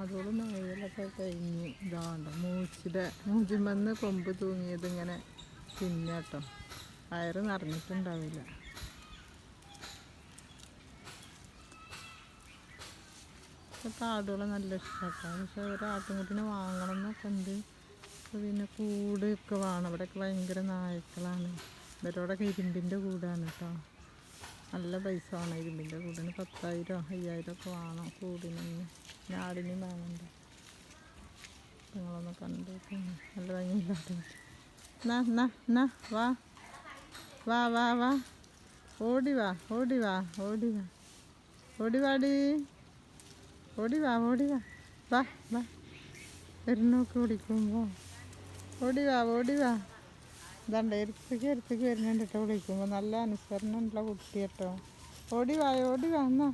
ആടുകളും നായകളൊക്കെ കഴിഞ്ഞ് ഇതാണ്ട് മൂച്ചിമന്ന് കൊമ്പ് തൂങ്ങിയത് ഇങ്ങനെ തിന്നാട്ടോ. വയറ് നിറഞ്ഞിട്ടുണ്ടാവില്ല. ഇതൊക്കെ ആടുകളെ നല്ല ഇഷ്ടമാട്ടോ. പക്ഷെ ഒരു ആട്ടുംകുട്ടീനെ വാങ്ങണം എന്നൊക്കെ ഉണ്ട്. പിന്നെ കൂടൊക്കെ വേണം. ഇവിടെയൊക്കെ ഭയങ്കര നായ്ക്കളാണ്. ഇവരോടൊക്കെ ഇരുമ്പിൻ്റെ കൂടാണ് കേട്ടോ. നല്ല പൈസ വേണം ഇരുമ്പിൻ്റെ കൂടിന്. 10,000 5,000 ഒക്കെ വേണം കൂടിന്. പിന്നെ ആടിനെയും വാങ്ങണ്ട. നിങ്ങളൊന്ന് കണ്ടു നല്ല ഭംഗിയില്ലാത്ത. എന്നാ വാ വാ വാ വാ ഓടി വാ ഓടി വാ ഓടി വാ ഓടി വാടി ഓടി വാ ഓടി വാ വാ വാ വരുന്നൊക്കെ വിളിക്കുമ്പോൾ ഓടി വാ ഓടി വാ. ഇതാണ്ട് എടുത്തേക്ക് വരുന്നുണ്ട് കേട്ടോ വിളിക്കുമ്പോൾ. നല്ല അനുസരണമുള്ള കുട്ടി കേട്ടോ. ഓടി വാ എന്നാ